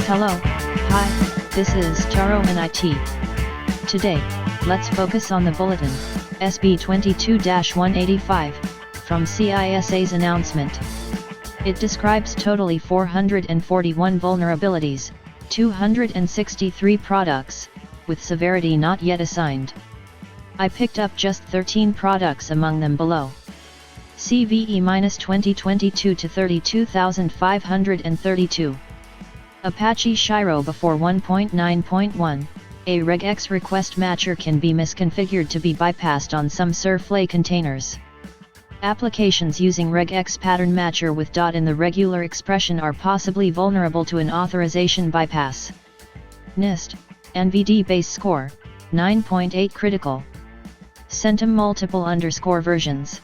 Hello, hi, this is Taro in IT. Today, let's focus on the bulletin, SB 22-185, from CISA's announcement. It describes totally 441 vulnerabilities, 263 products, with severity not yet assigned. I picked up just 13 products among them below. CVE-2022 to 32,532. Apache Shiro before 1.9.1, a regex request matcher can be misconfigured to be bypassed on some Surflay containers. Applications using regex pattern matcher with dot in the regular expression are possibly vulnerable to an authorization bypass. NIST, NVD base score, 9.8 critical. Centum multiple _ versions.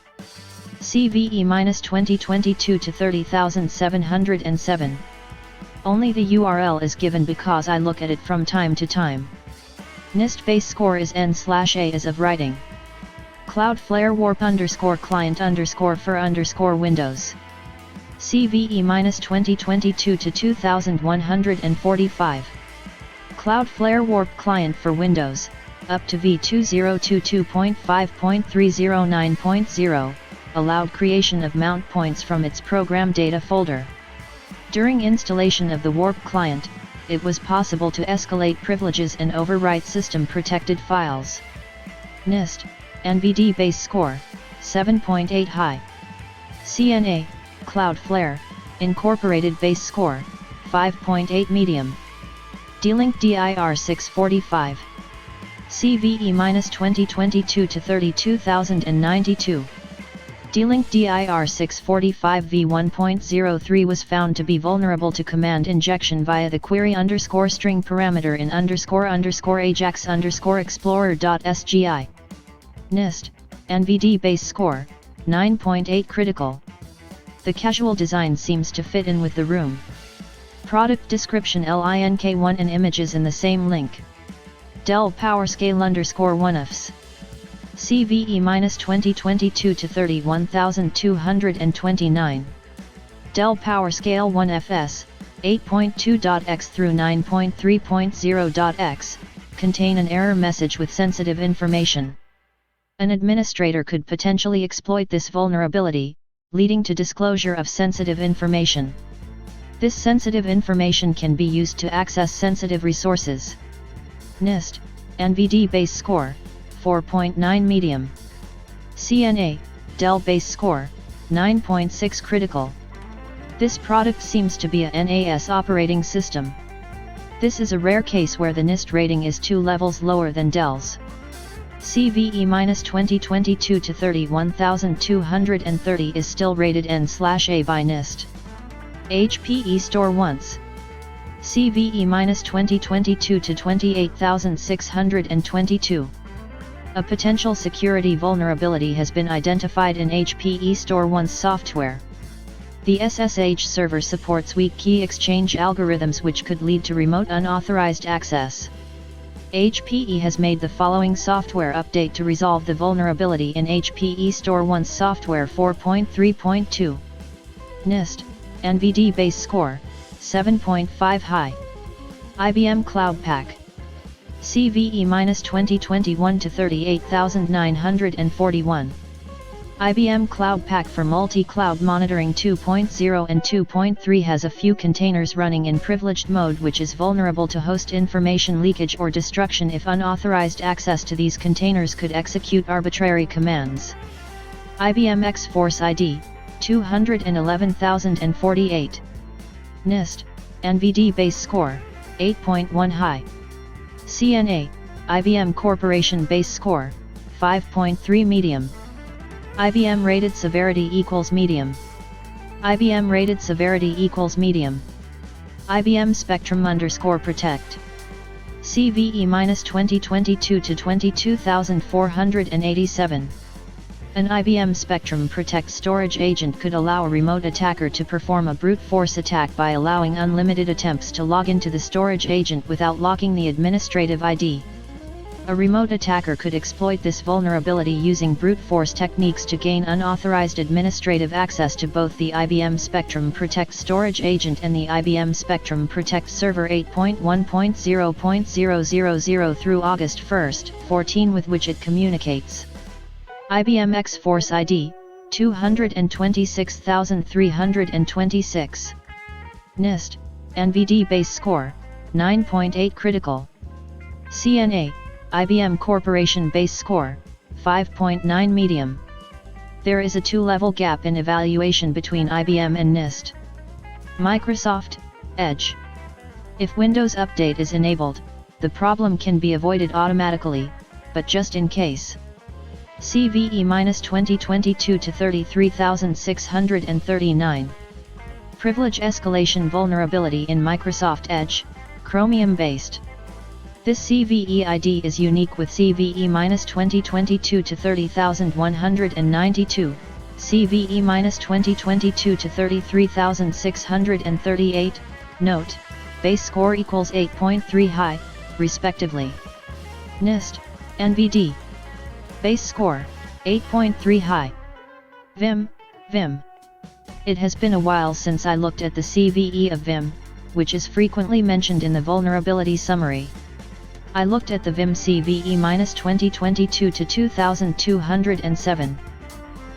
CVE-2022 to 30,707. Only the URL is given because I look at it from time to time. NIST base score is n/a as of writing. Cloudflare warp _client _for _Windows. CVE-2022 to 2145. Cloudflare warp client for Windows, up to v2022.5.309.0, allowed creation of mount points from its program data folder. During installation of the warp client, it was possible to escalate privileges and overwrite system-protected files. NIST, NVD base score, 7.8 high. CNA, Cloudflare, Incorporated base score, 5.8 medium. D-Link DIR 645. CVE-2022 to 32,092. D-Link DIR 645 v1.03 was found to be vulnerable to command injection via the query _string parameter in _ajax_explorer.sgi. NIST, NVD base score, 9.8 critical. The casual design seems to fit in with the room. Product description link1 and images in the same link. Dell PowerScale _1fs. CVE-2022 to 31,229. Dell PowerScale 1FS, 8.2.x through 9.3.0.x, contain an error message with sensitive information. An administrator could potentially exploit this vulnerability, leading to disclosure of sensitive information. This sensitive information can be used to access sensitive resources. NIST, NVD base score, 4.9 medium. CNA, Dell base score, 9.6 critical. This product seems to be a NAS operating system. This is a rare case where the NIST rating is 2 levels lower than Dell's. CVE-2022 to 31,230 is still rated n/a by NIST. HPE store once. CVE-2022 to 28,622. A potential security vulnerability has been identified in HPE Store Once software. The SSH server supports weak key exchange algorithms which could lead to remote unauthorized access. HPE has made the following software update to resolve the vulnerability in HPE Store Once software 4.3.2. NIST, NVD base score, 7.5 high. IBM Cloud Pak. CVE-2021 to 38,941. IBM Cloud Pak for Multi-Cloud Monitoring 2.0 and 2.3 has a few containers running in privileged mode which is vulnerable to host information leakage or destruction if unauthorized access to these containers could execute arbitrary commands. IBM X-Force ID, 211,048. NIST, NVD base score, 8.1 high. CNA, IBM Corporation base score, 5.3 medium. IBM rated severity equals medium. IBM rated severity equals medium. IBM Spectrum _protect. CVE-2022 to 22,487. An IBM Spectrum Protect storage agent could allow a remote attacker to perform a brute force attack by allowing unlimited attempts to log into the storage agent without locking the administrative ID. A remote attacker could exploit this vulnerability using brute force techniques to gain unauthorized administrative access to both the IBM Spectrum Protect storage agent and the IBM Spectrum Protect Server 8.1.0.000 through August 1, 14, with which it communicates. IBM X-Force ID, 226326. NIST, NVD base score, 9.8 critical. CNA, IBM Corporation base score, 5.9 medium. There is a two-level gap in evaluation between IBM and NIST. Microsoft, Edge. If Windows Update is enabled, the problem can be avoided automatically, but just in case. CVE-2022 to 33639. Privilege escalation vulnerability in Microsoft Edge, Chromium-based. This CVE ID is unique with CVE-2022 to 30192, CVE-2022 to 33638. Note: base score equals 8.3 high, respectively. NIST, NVD. Base score, 8.3 high. Vim. It has been a while since I looked at the CVE of Vim, which is frequently mentioned in the vulnerability summary. I looked at the Vim CVE-2022 to 2207.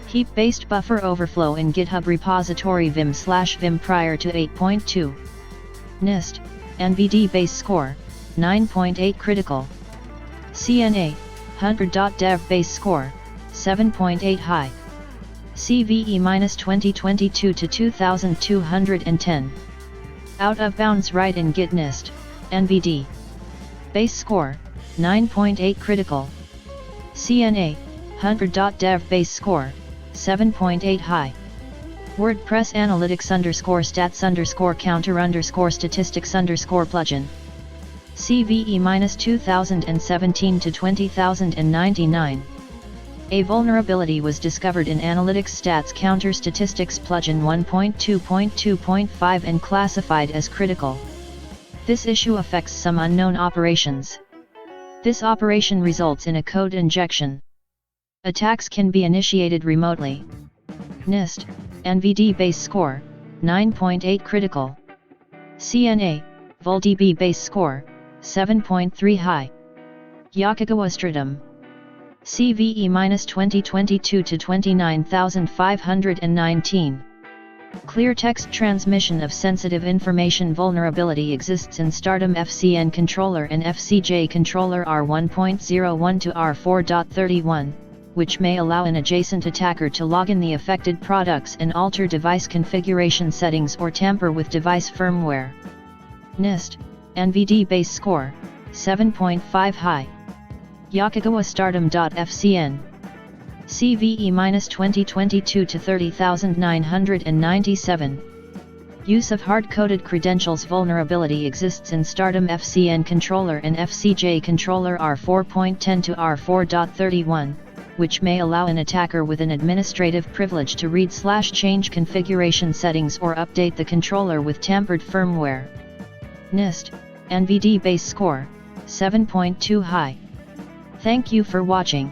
Heap-based buffer overflow in GitHub repository Vim/Vim prior to 8.2. NIST, NVD base score, 9.8 critical. CNA, Hunter.dev base score, 7.8 high. CVE-2022 to 2210. Out of bounds write in Git NIST, NVD. Base score, 9.8 critical. CNA, Hunter.dev base score, 7.8 high. WordPress analytics _stats _counter statistics plugin. CVE-2017 to 20099. A vulnerability was discovered in Analytics Stats Counter Statistics plugin 1.2.2.5 and classified as critical. This issue affects some unknown operations. This operation results in a code injection. Attacks can be initiated remotely. NIST, NVD base score, 9.8 critical. CNA, VulDB base score, 7.3 high. Yakagawa Stratum. CVE-2022 to 29519. Clear text transmission of sensitive information vulnerability exists in Stardom FCN controller and FCJ controller R1.01 to R4.31, which may allow an adjacent attacker to log in the affected products and alter device configuration settings or tamper with device firmware. NIST, NVD base score, 7.5 high. Yakagawa Stardom.fcn. CVE-2022 to 30997. Use of hard-coded credentials vulnerability exists in Stardom FCN controller and FCJ controller R4.10 to R4.31, which may allow an attacker with an administrative privilege to read/change configuration settings or update the controller with tampered firmware. NIST, NVD base score, 7.2 high. Thank you for watching.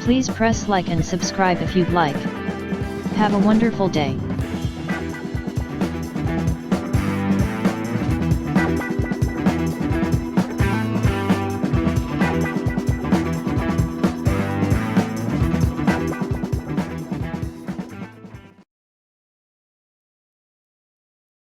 Please press like and subscribe if you'd like. Have a wonderful day.